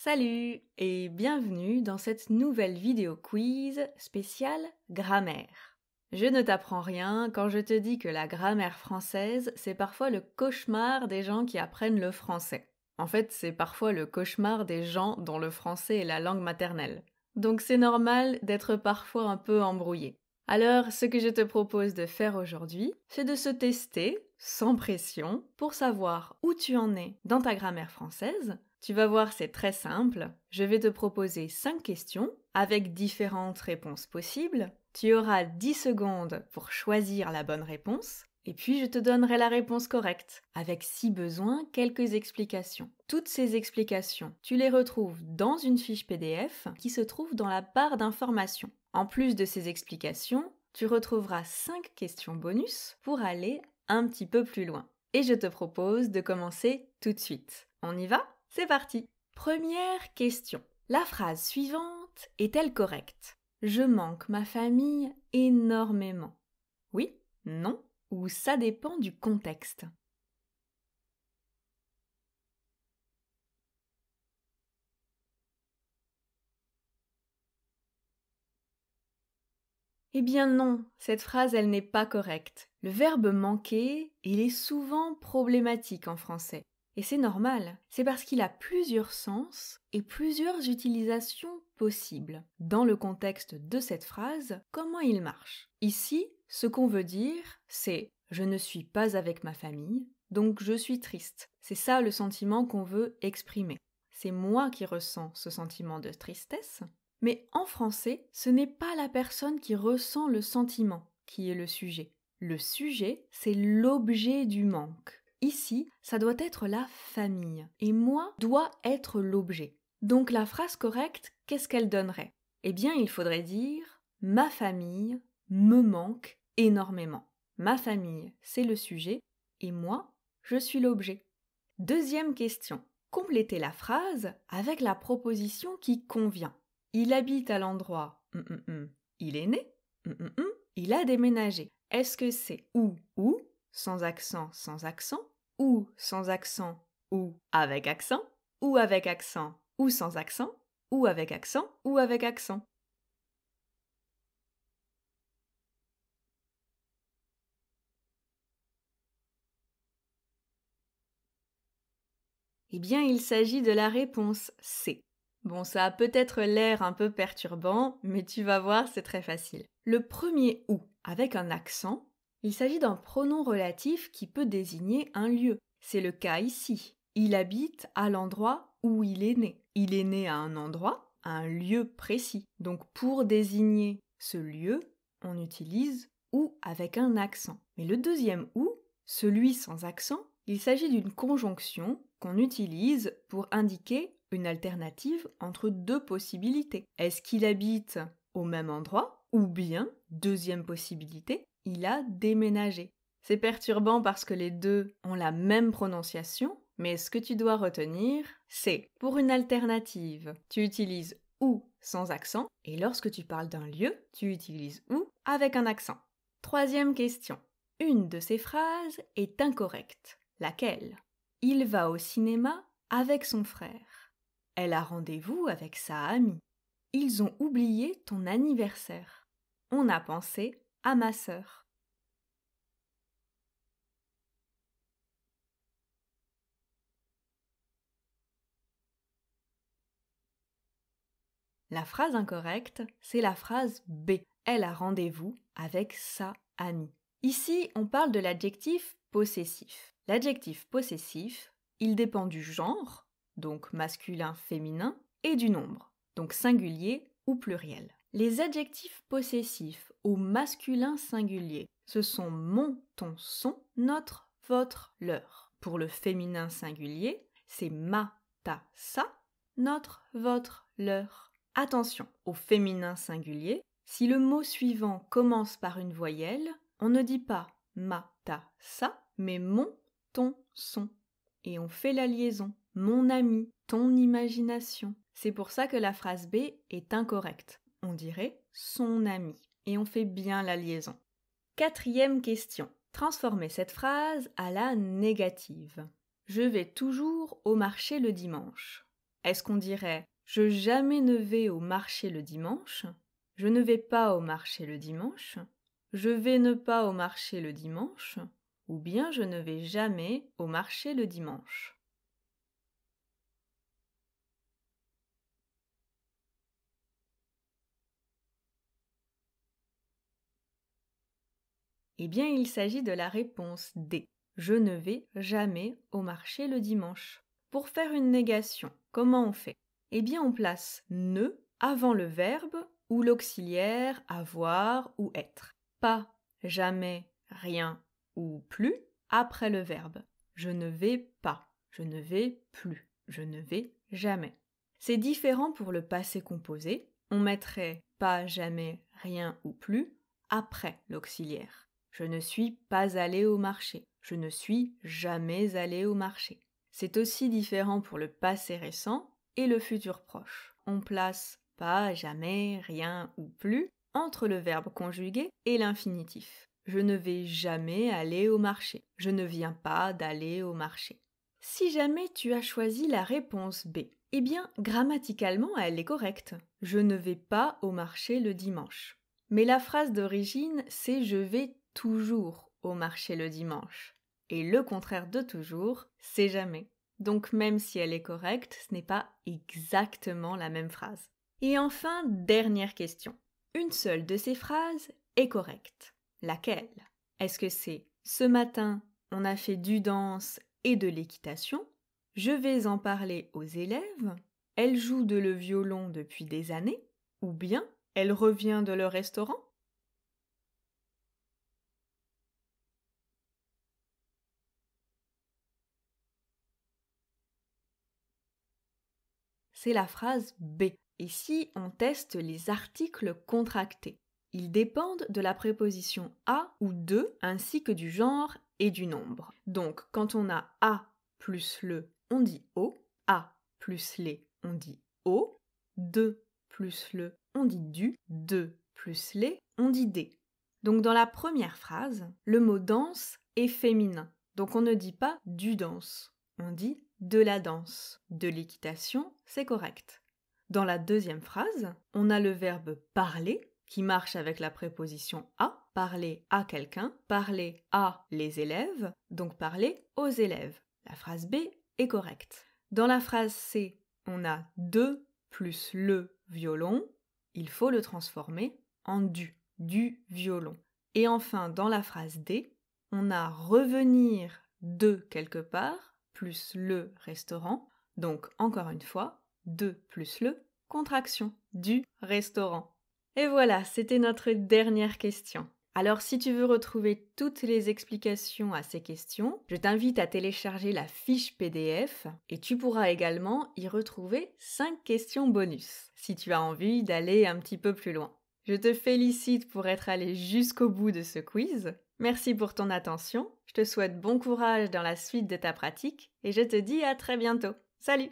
Salut et bienvenue dans cette nouvelle vidéo quiz spéciale grammaire. Je ne t'apprends rien quand je te dis que la grammaire française, c'est parfois le cauchemar des gens qui apprennent le français. En fait, c'est parfois le cauchemar des gens dont le français est la langue maternelle. Donc c'est normal d'être parfois un peu embrouillé. Alors, ce que je te propose de faire aujourd'hui, c'est de se tester, sans pression, pour savoir où tu en es dans ta grammaire française. Tu vas voir, c'est très simple. Je vais te proposer 5 questions avec différentes réponses possibles. Tu auras 10 secondes pour choisir la bonne réponse. Et puis, je te donnerai la réponse correcte, avec si besoin, quelques explications. Toutes ces explications, tu les retrouves dans une fiche PDF qui se trouve dans la barre d'informations. En plus de ces explications, tu retrouveras 5 questions bonus pour aller un petit peu plus loin. Et je te propose de commencer tout de suite. On y va ? C'est parti! Première question. La phrase suivante est-elle correcte? Je manque ma famille énormément. Oui? Non? Ou ça dépend du contexte? Eh bien non, cette phrase elle n'est pas correcte. Le verbe manquer, il est souvent problématique en français. Et c'est normal, c'est parce qu'il a plusieurs sens et plusieurs utilisations possibles. Dans le contexte de cette phrase, comment il marche? Ici, ce qu'on veut dire, c'est « je ne suis pas avec ma famille, donc je suis triste ». C'est ça le sentiment qu'on veut exprimer. C'est moi qui ressens ce sentiment de tristesse. Mais en français, ce n'est pas la personne qui ressent le sentiment qui est le sujet. Le sujet, c'est l'objet du manque. Ici, ça doit être la famille. Et moi dois être l'objet. Donc la phrase correcte, qu'est-ce qu'elle donnerait? Eh bien, il faudrait dire « ma famille me manque énormément ». Ma famille, c'est le sujet, et moi, je suis l'objet. Deuxième question. Complétez la phrase avec la proposition qui convient. Il habite à l'endroit il est né il a déménagé. Est-ce que c'est ou sans accent ou sans accent ou avec accent ou avec accent ou sans accent ou avec accent ou avec accent? Eh bien, il s'agit de la réponse C. Bon, ça a peut-être l'air un peu perturbant, mais tu vas voir, c'est très facile. Le premier ou, avec un accent, il s'agit d'un pronom relatif qui peut désigner un lieu. C'est le cas ici. Il habite à l'endroit où il est né. Il est né à un endroit, à un lieu précis. Donc pour désigner ce lieu, on utilise ou avec un accent. Mais le deuxième ou, celui sans accent, il s'agit d'une conjonction qu'on utilise pour indiquer une alternative entre deux possibilités. Est-ce qu'il habite au même endroit? Ou bien, deuxième possibilité, il a déménagé. C'est perturbant parce que les deux ont la même prononciation, mais ce que tu dois retenir, c'est pour une alternative, tu utilises ou sans accent, et lorsque tu parles d'un lieu, tu utilises ou avec un accent. Troisième question. Une de ces phrases est incorrecte. Laquelle? Il va au cinéma avec son frère. Elle a rendez-vous avec sa amie. Ils ont oublié ton anniversaire. On a pensé à ma sœur. La phrase incorrecte, c'est la phrase B. Elle a rendez-vous avec sa amie. Ici, on parle de l'adjectif possessif. L'adjectif possessif, il dépend du genre, donc masculin, féminin, et du nombre, donc singulier ou pluriel. Les adjectifs possessifs au masculin singulier, ce sont mon, ton, son, notre, votre, leur. Pour le féminin singulier, c'est ma, ta, sa, notre, votre, leur. Attention, au féminin singulier, si le mot suivant commence par une voyelle, on ne dit pas ma, ta, sa, mais mon, ton, son. Et on fait la liaison. Mon ami, ton imagination. C'est pour ça que la phrase B est incorrecte. On dirait son ami. Et on fait bien la liaison. Quatrième question. Transformez cette phrase à la négative. Je vais toujours au marché le dimanche. est-ce qu'on dirait « je jamais ne vais au marché le dimanche »,« je ne vais pas au marché le dimanche »,« je vais ne pas au marché le dimanche » ou bien « je ne vais jamais au marché le dimanche ». Eh bien, il s'agit de la réponse D. Je ne vais jamais au marché le dimanche. Pour faire une négation, comment on fait? Eh bien, on place ne avant le verbe ou l'auxiliaire avoir ou être. Pas, jamais, rien ou plus après le verbe. Je ne vais pas, je ne vais plus, je ne vais jamais. C'est différent pour le passé composé. On mettrait pas, jamais, rien ou plus après l'auxiliaire. Je ne suis pas allé au marché. Je ne suis jamais allé au marché. C'est aussi différent pour le passé récent et le futur proche. On place pas, jamais, rien ou plus entre le verbe conjugué et l'infinitif. Je ne vais jamais aller au marché. Je ne viens pas d'aller au marché. Si jamais tu as choisi la réponse B, eh bien, grammaticalement, elle est correcte. Je ne vais pas au marché le dimanche. Mais la phrase d'origine, c'est je vais toujours au marché le dimanche. Et le contraire de toujours, c'est jamais. Donc même si elle est correcte, ce n'est pas exactement la même phrase. Et enfin, dernière question. Une seule de ces phrases est correcte. Laquelle? Est-ce que c'est « Ce matin, on a fait du danse et de l'équitation. Je vais en parler aux élèves. Elle joue le violon depuis des années. » Ou bien « Elle revient de leur restaurant. » C'est la phrase B. Ici, on teste les articles contractés. Ils dépendent de la préposition à ou de, ainsi que du genre et du nombre. Donc, quand on a à plus le, on dit au, à plus les, on dit au, de plus le, on dit du, de plus les, on dit des. Donc, dans la première phrase, le mot danse est féminin. Donc, on ne dit pas du danse, on dit de la danse. De l'équitation, c'est correct. Dans la deuxième phrase, on a le verbe parler qui marche avec la préposition à, parler à quelqu'un, parler à les élèves, donc parler aux élèves. La phrase B est correcte. Dans la phrase C, on a de plus le violon, il faut le transformer en du violon. Et enfin, dans la phrase D, on a revenir de quelque part, plus le restaurant, donc encore une fois, de plus le, contraction, du restaurant. Et voilà, c'était notre dernière question. Alors si tu veux retrouver toutes les explications à ces questions, je t'invite à télécharger la fiche PDF et tu pourras également y retrouver 5 questions bonus, si tu as envie d'aller un petit peu plus loin. Je te félicite pour être allé jusqu'au bout de ce quiz. Merci pour ton attention, je te souhaite bon courage dans la suite de ta pratique et je te dis à très bientôt. Salut!